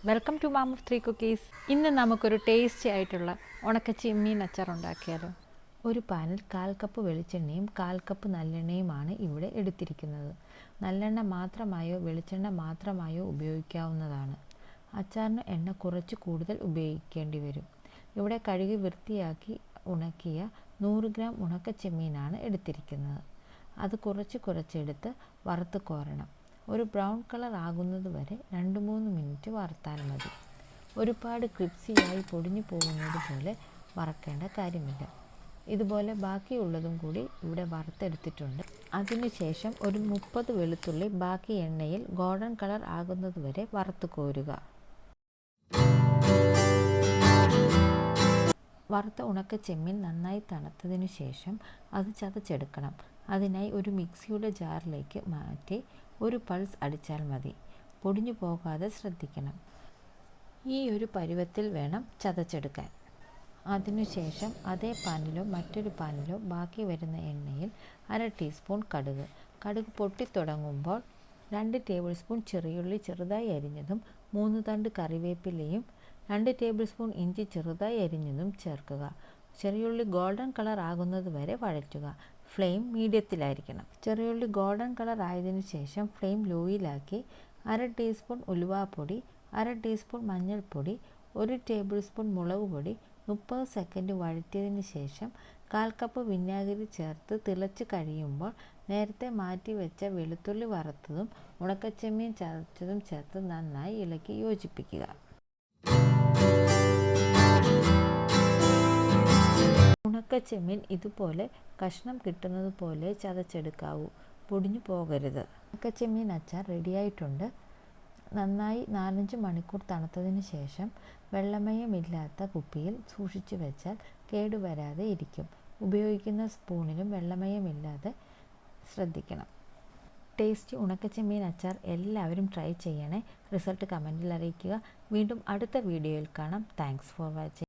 Welcome to mom of 3 cookies. ഇന്ന് നമുക്കൊരു tasty ആയിട്ടുള്ള ഉണക്കച്ചെമ്മീൻ അച്ചാർ ഉണ്ടാക്കിയാലോ. ഒരു പാനിൽ 1/4 കപ്പ് വെളിച്ചെണ്ണയും 1/4 കപ്പ് നല്ലെണ്ണയുമാണ് ഇവിടെ എടുത്തിരിക്കുന്നത്. നല്ലെണ്ണ മാത്രമായോ വെളിച്ചെണ്ണ മാത്രമായോ ഉപയോഗിക്കാവുന്നതാണ്. അച്ചാറിന് എണ്ണ കുറച്ച് കൂടുതൽ ഉപയോഗിക്കേണ്ടി വരും. ഇവിടെ കഴുകി വൃത്തിയാക്കി ഉണക്കിയ 100 ഗ്രാം ഉണക്കച്ചെമ്മീനാണ് എടുത്തിരിക്കുന്നത്. അത് കുറച്ചെടുത്ത് വറുത്ത് കോരണം. ഒരു ബ്രൗൺ കളർ ആകുന്നത് വരെ 2-3 മിനിറ്റ് വറുത്താൽ മതി. ഒരുപാട് ക്രിപ്സിയായി പൊടിഞ്ഞു പോകുന്നത് പോലെ വറക്കേണ്ട കാര്യമില്ല. ഇതുപോലെ ബാക്കിയുള്ളതും കൂടി ഇവിടെ വറുത്തെടുത്തിട്ടുണ്ട്. അതിനുശേഷം ഒരു 30 വെളുത്തുള്ളി ബാക്കി എണ്ണയിൽ ഗോൾഡൻ കളർ ആകുന്നത് വരെ വറുത്ത് കോരുക. വറുത്ത ഉണക്കച്ചെമ്മീൻ നന്നായി തണുത്തതിനു ശേഷം അത് ചതച്ചെടുക്കണം. അതിനായി ഒരു മിക്സിയുടെ ജാറിലേക്ക് മാറ്റി ഒരു പൾസ് അടിച്ചാൽ മതി. പൊടിഞ്ഞു പോകാതെ ശ്രദ്ധിക്കണം. ഈ ഒരു പരുവത്തിൽ വേണം ചതച്ചെടുക്കാൻ. അതിനുശേഷം അതേ പാനിലോ മറ്റൊരു പാനിലോ ബാക്കി വരുന്ന എണ്ണയിൽ 1/2 ടീസ്പൂൺ കടുക് പൊട്ടിത്തുടങ്ങുമ്പോൾ 2 ടേബിൾ സ്പൂൺ ചെറിയുള്ളി ചെറുതായി അരിഞ്ഞതും 3 തണ്ട് കറിവേപ്പിലയും 2 ടേബിൾ സ്പൂൺ ഇഞ്ചി ചെറുതായി അരിഞ്ഞതും ചേർക്കുക. ചെറിയുള്ളി ഗോൾഡൻ കളർ ആകുന്നത് വരെ വഴറ്റുക. ഫ്ലെയിം മീഡിയത്തിലായിരിക്കണം. ചെറിയുള്ളി ഗോൾഡൻ കളർ ആയതിനു ശേഷം ഫ്ലെയിം ലോയിലാക്കി 1/2 ടീസ്പൂൺ ഉലുവാപ്പൊടി, 1/2 ടീസ്പൂൺ മഞ്ഞൾപ്പൊടി, 1 ടേബിൾ സ്പൂൺ മുളക് പൊടി 30 സെക്കൻഡ് വഴറ്റിയതിന് ശേഷം 1/4 കപ്പ് വിനാഗിരി ചേർത്ത് തിളച്ച് കഴിയുമ്പോൾ നേരത്തെ മാറ്റി വെച്ച വെളുത്തുള്ളി വറുത്തതും ഉണക്കച്ചെമ്മീൻ ചതച്ചതും ചേർത്ത് നന്നായി ഇളക്കി യോജിപ്പിക്കുക. ഉണക്കച്ചെമ്മീൻ ഇതുപോലെ കഷ്ണം കിട്ടുന്നത് പോലെ ചതച്ചെടുക്കാവൂ. പൊടിഞ്ഞു പോകരുത്. ഉണക്കച്ചെമ്മീൻ അച്ചാർ റെഡിയായിട്ടുണ്ട്. നന്നായി 4-5 മണിക്കൂർ തണുത്തതിന് ശേഷം വെള്ളമയമില്ലാത്ത കുപ്പിയിൽ സൂക്ഷിച്ചു വെച്ചാൽ കേടുവരാതെ ഇരിക്കും. ഉപയോഗിക്കുന്ന സ്പൂണിലും വെള്ളമയമില്ലാതെ ശ്രദ്ധിക്കണം. ടേസ്റ്റി ഉണക്കച്ചെമ്മീൻ അച്ചാർ എല്ലാവരും ട്രൈ ചെയ്യണേ. റിസൾട്ട് കമൻറ്റിൽ അറിയിക്കുക. വീണ്ടും അടുത്ത വീഡിയോയിൽ കാണാം. Thanks for watching.